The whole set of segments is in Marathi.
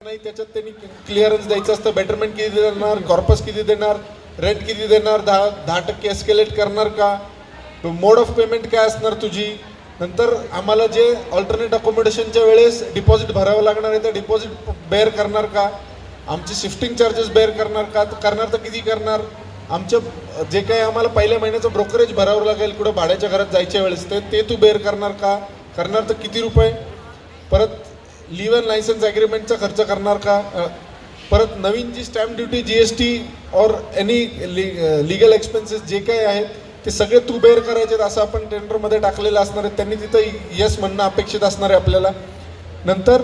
नाही त्याच्यात त्यांनी क्लिअरन्स द्यायचं असतं. बेटरमेंट किती देणार, कॉर्पस किती देणार, रेंट किती देणार, 10% एस्केलेट करणार का, मोड ऑफ पेमेंट काय असणार तुझी. नंतर आम्हाला जे ऑल्टरनेट अकोमोडेशनच्या वेळेस डिपॉझिट भरावं लागणार आहे, तर डिपॉझिट बेअर करणार का, आमचे शिफ्टिंग चार्जेस बेअर करणार का, करणार तर किती करणार, आमचं जे काही आम्हाला पहिल्या महिन्याचं ब्रोकरेज भरावं लागेल कुठं भाड्याच्या घरात जायच्या वेळेस ते तू बेअर करणार का, करणार तर किती रुपये, परत लिव्ह अँड लायसन्स ॲग्रीमेंटचा खर्च करणार का, परत नवीन जी स्टॅम्प ड्युटी GST और एनी लिगल एक्सपेन्सेस जे काही आहेत ते सगळे तू बेअर करायचे असं आपण टेंडरमध्ये टाकलेलं असणार आहे. त्यांनी तिथं यस म्हणणं अपेक्षित असणार आहे आपल्याला. नंतर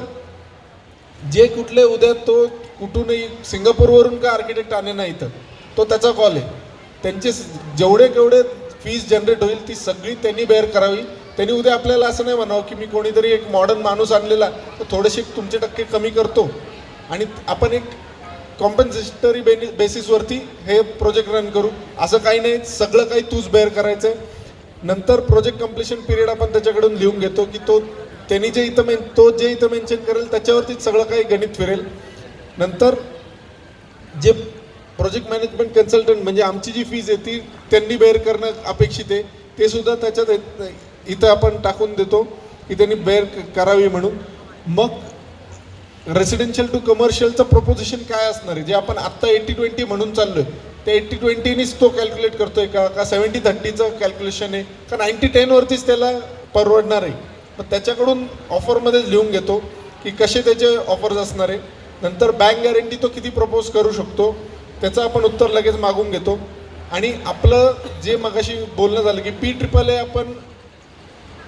जे कुठले उद्या तो कुठूनही सिंगापूरवरून का आर्किटेक्ट आणे ना इथं, तो त्याचा कॉल आहे. त्यांचे जेवढे केवढे फीज जनरेट होईल ती सगळी त्यांनी बेअर करावी. त्यांनी उद्या आपल्याला असं नाही म्हणावं की मी कोणीतरी एक मॉडर्न माणूस आणलेला तर थोडेसे तुमचे टक्के कमी करतो आणि आपण एक कॉम्पन्सेटरी बेसिसवरती हे प्रोजेक्ट रन करू, असं काही नाही. सगळं काही तूच बेअर करायचं आहे. नंतर प्रोजेक्ट कम्प्लिशन पिरियड आपण त्याच्याकडून लिहून घेतो की त्यांनी जे इथं मेन्शन करेल त्याच्यावरतीच सगळं काही गणित फिरेल. नंतर जे प्रोजेक्ट मॅनेजमेंट कन्सल्टंट म्हणजे आमची जी फीज आहे ती त्यांनी बेअर करणं अपेक्षित आहे, ते सुद्धा त्याच्यात इथं आपण टाकून देतो की त्यांनी बेअर करावी म्हणून. मग रेसिडेन्शियल टू कमर्शियलचं प्रोपोजिशन काय असणार आहे, जे आपण आत्ता 80-20 म्हणून चाललो आहे त्या 80-20नीच तो कॅल्क्युलेट करतोय का 70-30चं कॅल्क्युलेशन आहे का 90-10 वरतीच त्याला परवडणार आहे. मग त्याच्याकडून ऑफरमध्येच लिहून घेतो की कसे त्याचे ऑफर्स असणार आहे. नंतर बँक गॅरंटी तो किती प्रपोज करू शकतो त्याचं आपण उत्तर लगेच मागून घेतो. आणि आपलं जे मगाशी बोलणं झालं की PAAA आपण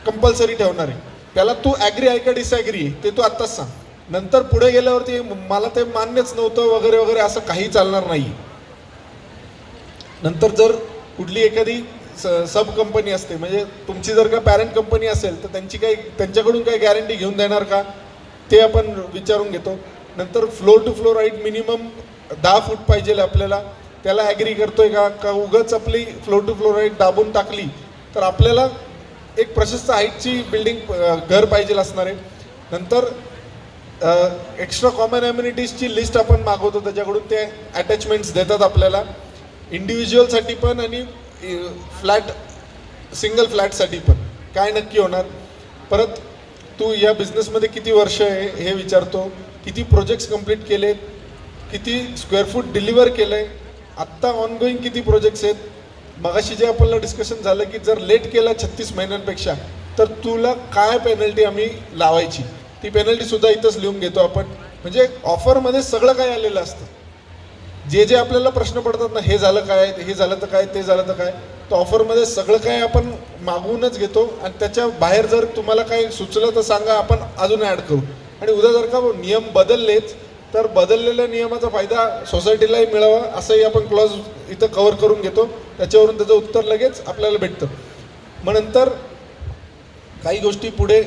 कंपल्सरी ठेवणार आहे, त्याला तू ॲग्री आहे का डिसॲग्री आहे ते तू आत्ताच सांग. नंतर पुढे गेल्यावरती मला ते मान्यच नव्हतं वगैरे वगैरे असं काही चालणार नाही. नंतर जर कुठली एखादी सब कंपनी असते म्हणजे तुमची जर का पॅरेंट कंपनी असेल तर त्यांच्याकडून काही गॅरंटी घेऊन देणार का ते आपण विचारून घेतो. नंतर floor to floor height minimum 10 foot पाहिजे आपल्याला, त्याला ॲग्री करतोय का उगाच आपली फ्लोर टू फ्लोर हाईट दाबून टाकली तर आपल्याला एक प्रशस्त हाईटची बिल्डिंग घर पाहिजे असणार आहे. नंतर एक्स्ट्रा कॉमन ॲम्युनिटीजची लिस्ट आपण मागवतो त्याच्याकडून, ते अटॅचमेंट्स देतात आपल्याला इंडिव्हिज्युअलसाठी पण आणि सिंगल फ्लॅटसाठी पण काय नक्की होणार. परत तू या बिझनेसमध्ये किती वर्ष आहे हे विचारतो, किती प्रोजेक्ट्स कंप्लीट केलेत, किती स्क्वेअर फूट डिलिव्हर केलं आहे, आत्ता ऑनगोईंग किती प्रोजेक्ट्स आहेत. मगाशी जे आपल्याला डिस्कशन झालं की जर लेट केला 36 महिन्यांपेक्षा तर तुला काय पेनल्टी आम्ही लावायची, ती पेनल्टीसुद्धा इथंच लिहून घेतो आपण. म्हणजे ऑफरमध्ये सगळं काय आलेलं असतं. जे आपल्याला प्रश्न पडतात ना, हे झालं काय, हे झालं तर काय, ते झालं तर काय, तर ऑफरमध्ये सगळं काय आपण मागवूनच घेतो. आणि त्याच्या बाहेर जर तुम्हाला काही सुचलं तर सांगा, आपण अजून ॲड करू. आणि उद्या जर का नियम बदललेच तर बदललेल्या नियमाचा फायदा सोसायटीलाही मिळावा असंही आपण क्लॉज इथं कव्हर करून घेतो. त्याच्यावरून त्याचं उत्तर लगेच आपल्याला भेटतं. मग नंतर काही गोष्टी पुढे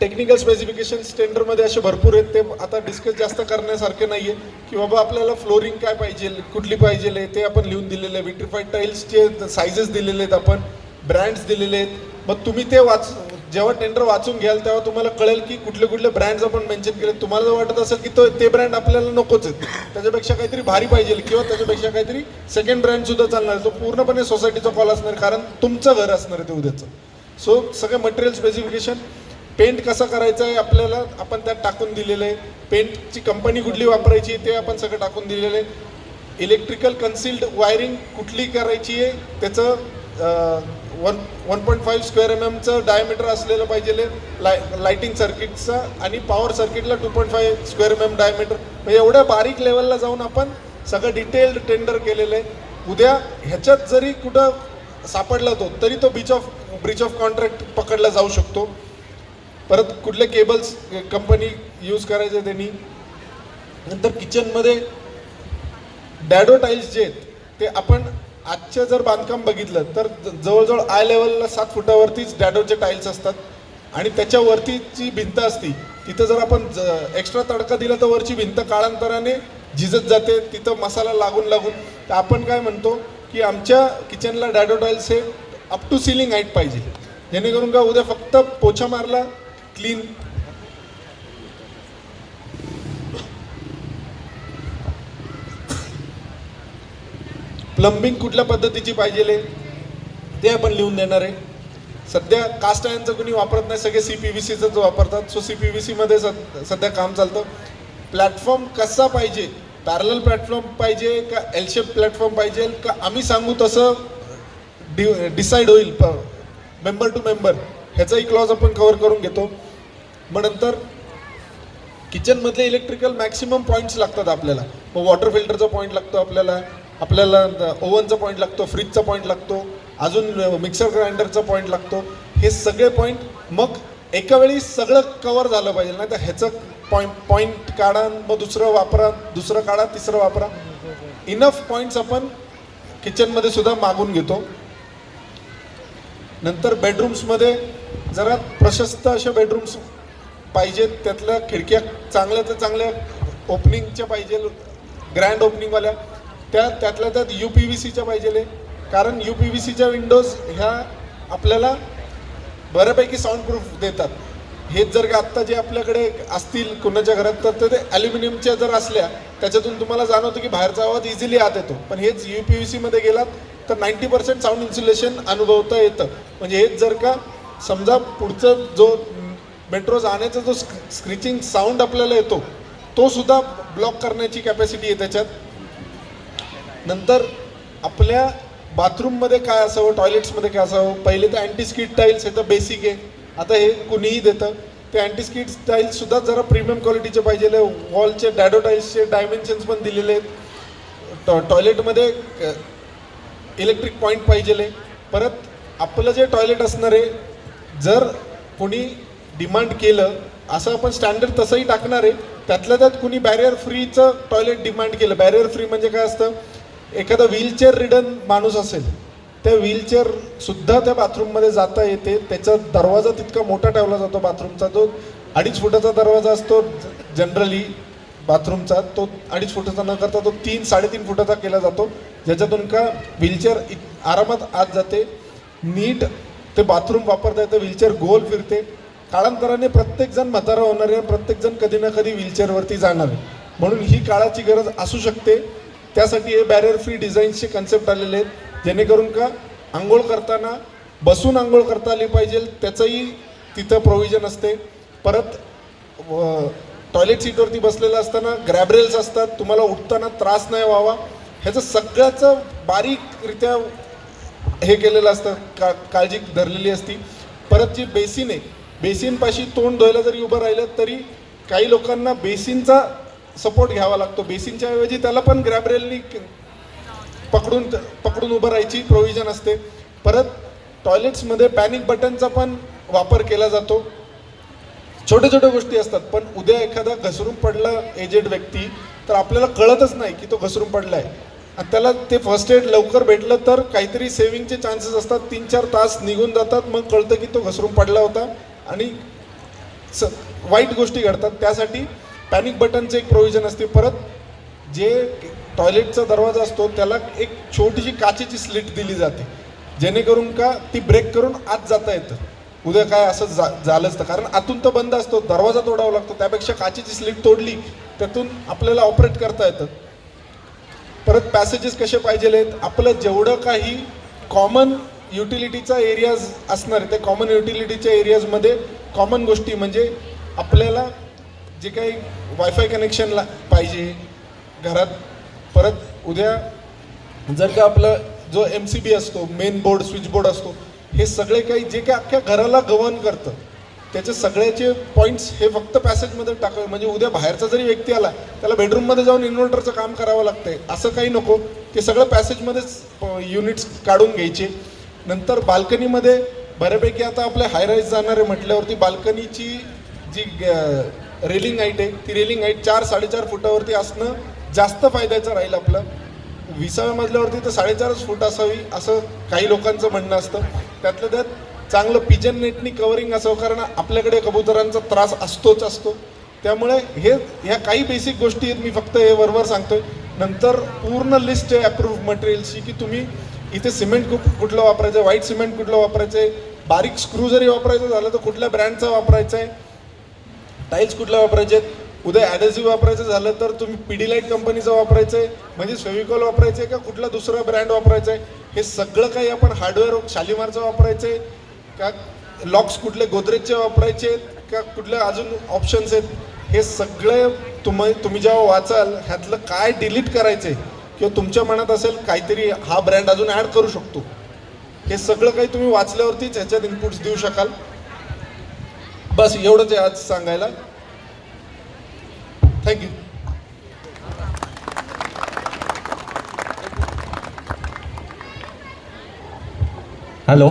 टेक्निकल स्पेसिफिकेशन्स टेंडरमध्ये असे भरपूर आहेत, ते आता डिस्कस जास्त करण्यासारखे नाही आहे की बाबा आपल्याला फ्लोरिंग काय पाहिजे, कुठली पाहिजे ते आपण लिहून दिलेलं आहे. विट्रिफाईड टाईल्सचे सायझेस दिलेले आहेत, आपण ब्रँड्स दिलेले आहेत. मग तुम्ही ते जेव्हा टेंडर वाचून घ्याल तेव्हा तुम्हाला कळेल की कुठले कुठले ब्रँड्स आपण मेन्शन केले. तुम्हाला जर वाटत असेल की ते ब्रँड आपल्याला नकोच आहेत, त्याच्यापेक्षा काहीतरी भारी पाहिजे किंवा त्याच्यापेक्षा काहीतरी सेकंड ब्रँडसुद्धा चालणार आहे, तो पूर्णपणे सोसायटीचा कॉल असणार कारण तुमचं घर असणार आहे ते उद्याचं. सो सगळे मटेरियल स्पेसिफिकेशन, पेंट कसा करायचा आहे आपल्याला आपण त्यात टाकून दिलेलं आहे, पेंटची कंपनी कुठली वापरायची ते आपण सगळं टाकून दिलेलं आहे. इलेक्ट्रिकल कन्सिल्ड वायरिंग कुठली करायची आहे त्याचं 1.5 स्क्वेअर MM डायमीटर असलेलं पाहिजे लाईटिंग सर्किटचा, आणि पॉवर सर्किटला 2.5 स्क्वेअर MM डायमीटर. म्हणजे एवढ्या बारीक लेवलला जाऊन आपण सगळं डिटेल्ड टेंडर केलेलं आहे. उद्या ह्याच्यात जरी कुठं सापडला तरी तो ब्रीच ऑफ कॉन्ट्रॅक्ट पकडला जाऊ शकतो. परत कुठले केबल्स कंपनी यूज करायचे त्यांनी. नंतर किचनमध्ये डॅडो टाईल्स जे आहेत ते आपण आजच्या जर बांधकाम बघितलं तर जवळजवळ आय लेवलला 7 फुटावरतीच डॅडोचे टाईल्स असतात आणि त्याच्यावरती जी भिंत असती तिथं जर आपण एक्स्ट्रा तडका दिला तर वरची भिंत काळांतराने झिजत जाते, तिथं मसाला लागून. तर आपण काय म्हणतो की आमच्या किचनला डॅडो टाईल्स हे अप टू सिलिंग हाईट पाहिजे, जेणेकरून का उद्या फक्त पोछा मारला क्लीन प्लंबिंग कुठल्या पद्धतीची पाहिजे ते आपण लिहून देणार आहे. सध्या कास्ट आयर्नचं कोणी वापरत नाही, सगळे CPVCचंच वापरतात. सो CPVCमध्ये सध्या काम चालतं. प्लॅटफॉर्म कसा पाहिजे, पॅरलल प्लॅटफॉर्म पाहिजे का एल शेप प्लॅटफॉर्म पाहिजे का आम्ही सांगू तसं डिसाईड होईल मेंबर टू मेंबर, ह्याचाही क्लॉज आपण कव्हर करून घेतो. मग नंतर किचनमधले इलेक्ट्रिकल मॅक्सिमम पॉईंट्स लागतात आपल्याला. मग वॉटर फिल्टरचा पॉईंट लागतो आपल्याला ओव्हनचा पॉईंट लागतो, फ्रीजचा पॉईंट लागतो, अजून मिक्सर ग्राइंडरचा पॉईंट लागतो. हे सगळे पॉईंट मग एका वेळी सगळं कवर झालं पाहिजे, नाही तर ह्याचं पॉईंट काढा, मग दुसरं वापरा, दुसरं काढा, तिसरं वापरा. इनफ पॉईंट्स आपण किचनमध्ये सुद्धा मागून घेतो. नंतर बेडरूम्समध्ये जरा प्रशस्त अशा बेडरूम्स पाहिजेत, त्यातल्या खिडक्या चांगल्या तर चांगल्या ओपनिंगच्या पाहिजे, ग्रँड ओपनिंगवाल्या. त्यातल्या त्यात UPVCच्या पाहिजे, कारण UPVCच्या विंडोज ह्या आपल्याला बऱ्यापैकी साऊंड प्रूफ देतात. हेच जर का आत्ता जे आपल्याकडे असतील कोणाच्या घरात तर ते ॲल्युमिनियमच्या जर असल्या त्याच्यातून तुम्हाला जाणवतं की बाहेरचा आवाज इझिली आत येतो. पण हेच UPVCमध्ये गेलात तर 90% साऊंड इन्सुलेशन अनुभवता येतं. म्हणजे हेच जर का समजा पुढचं जो मेट्रो जाण्याचा जो स्क्रिचिंग साऊंड आपल्याला येतो तो सुद्धा ब्लॉक करण्याची कॅपॅसिटी आहे त्याच्यात. नंतर आपल्या बाथरूममध्ये काय असावं, टॉयलेट्समध्ये काय असावं, पहिले तर अँटी स्किड टाईल्स हे तर बेसिक आहे, आता हे कुणीही देतं. ते अँटी स्किड टाईल्ससुद्धा जरा प्रीमियम क्वालिटीचे पाहिजे. वॉलचे डॅडो टाईल्सचे डायमेन्शन्स पण दिलेले आहेत. टॉयलेटमध्ये इलेक्ट्रिक पॉईंट पाहिजे. परत आपलं जे टॉयलेट असणार आहे, जर कोणी डिमांड केलं असं आपण स्टँडर्ड तसंही टाकणार आहे. त्यातल्या त्यात कुणी बॅरियर फ्रीचं टॉयलेट डिमांड केलं. बॅरियर फ्री म्हणजे काय असतं, एखादा व्हीलचेअर रिडन माणूस असेल, त्या व्हीलचेअरसुद्धा त्या बाथरूममध्ये जाता येते. त्याचा दरवाजा तितका मोठा ठेवला जातो बाथरूमचा, जो 2.5 फुटाचा दरवाजा असतो जनरली बाथरूमचा, तो 2.5 फुटाचा न करता तो 3-3.5 फुटाचा केला जातो, ज्याच्यातून का व्हीलचेअर आरामात आत जाते. नीट ते बाथरूम वापरता येतं, व्हीलचेअर गोल फिरते. काळांतराने प्रत्येकजण म्हातारा होणार आहे, प्रत्येकजण कधी ना कधी व्हीलचेअरवरती जाणार आहे, म्हणून ही काळाची गरज असू शकते. त्यासाठी हे बॅरियर फ्री डिझाईन्सचे कन्सेप्ट आलेले आहेत, जेणेकरून का आंघोळ करताना बसून आंघोळ करता आली पाहिजे, त्याचंही तिथं प्रोव्हिजन असते. परत टॉयलेट सीटवरती बसलेलं असताना ग्रॅबरेल्स असतात, तुम्हाला उठताना त्रास नाही व्हावा ह्याचं सगळ्याचं बारीकरित्या हे केलेलं असतं, काळजी धरलेली असती. परत जी बेसिन आहे, बेसिनपाशी तोंड धुवायला जरी उभं राहिलं तरी काही लोकांना बेसिनचा सपोर्ट घ्यावा लागतो. बेसिनच्या ऐवजी त्याला पण ग्रॅबरेलनी पकडून उभं राहायची प्रोव्हिजन असते. परत टॉयलेट्समध्ये पॅनिक बटनचा पण वापर केला जातो. छोट्या छोट्या गोष्टी असतात, पण उद्या एखादा घसरून पडला एजेड व्यक्ती तर आपल्याला कळतच नाही की तो घसरून पडला आहे, आणि त्याला ते फर्स्ट एड लवकर भेटलं तर काहीतरी सेव्हिंगचे चान्सेस असतात. 3-4 तास निघून जातात, मग कळतं की तो घसरून पडला होता आणि वाईट गोष्टी घडतात. त्यासाठी पॅनिक बटनचं एक प्रोव्हिजन असते. परत जे टॉयलेटचा दरवाजा असतो त्याला एक छोटीशी काचेची स्लिट दिली जाते, जेणेकरून का ती ब्रेक करून आत जाता येतं. उद्या काय असं झालंच तर, कारण आतून तर बंद असतो, दरवाजा तोडावा लागतो, त्यापेक्षा काचेची स्लिट तोडली त्यातून आपल्याला ऑपरेट करता येतं. परत पॅसेजेस कसे पाहिजे आहेत, आपलं जेवढं काही कॉमन युटिलिटीचा एरियाज असणार आहे त्या कॉमन युटिलिटीच्या एरियाजमध्ये कॉमन गोष्टी म्हणजे आपल्याला जे काही वायफाय कनेक्शन पाहिजे घरात. परत उद्या जर का आपला जो MCB असतो, मेन बोर्ड, स्विच बोर्ड असतो, हे सगळे काही जे काही अख्ख्या घराला गव्हर्न करतं त्याचे सगळ्याचे पॉईंट्स हे फक्त पॅसेजमध्ये टाकावे. म्हणजे उद्या बाहेरचा जरी व्यक्ती आला त्याला बेडरूममध्ये जाऊन इन्व्हर्टरचं काम करावं लागतंय असं काही नको, ते सगळं पॅसेजमध्येच युनिट्स काढून घ्यायचे. नंतर बाल्कनीमध्ये बऱ्यापैकी आता आपल्या हायराईज जाणारे म्हटल्यावरती बाल्कनीची जी रेलिंग हाईट आहे ती रेलिंग हाईट 4-4.5 फुटावरती असणं जास्त फायद्याचं राहील. आपलं 20व्या मजल्यावरती तर 4.5 फूट असावी असं काही लोकांचं म्हणणं असतं. त्यातल्या त्यात चांगलं पिजन नेटनी कव्हरिंग असावं, कारण आपल्याकडे कबुतरांचा त्रास असतोच असतो. त्यामुळे ह्या काही बेसिक गोष्टी आहेत, मी फक्त हे वरवर सांगतोय. नंतर पूर्ण लिस्ट आहे अप्रूव्ह मटेरियल्सची की तुम्ही इथे सिमेंट कुठलं वापरायचं आहे, व्हाईट सिमेंट कुठलं वापरायचं आहे, बारीक स्क्रू जरी वापरायचं झालं तर कुठल्या ब्रँडचा वापरायचा आहे, टाईल्स कुठल्या वापरायचे आहेत, उद्या ॲडेसिव्ह वापरायचं झालं तर तुम्ही पिडीलाईट कंपनीचं वापरायचं आहे, म्हणजे फेविकॉल वापरायचं आहे का कुठला दुसरा ब्रँड वापरायचा आहे, हे सगळं काही आपण हार्डवेअर शालिमारचं वापरायचं आहे का, लॉक्स कुठले गोदरेजचे वापरायचे आहेत का, कुठले अजून ऑप्शन्स आहेत, हे सगळे तुम्ही जेव्हा वाचाल ह्यातलं काय डिलीट करायचं आहे किंवा तुमच्या मनात असेल काहीतरी हा ब्रँड अजून ॲड करू शकतो, हे सगळं काही तुम्ही वाचल्यावरतीच ह्याच्यात इनपुट्स देऊ शकाल. बस एवढंच आहे आज सांगायला. थँक्यू. हॅलो.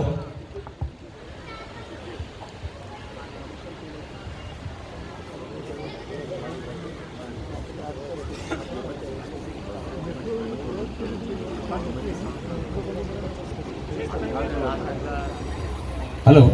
हॅलो.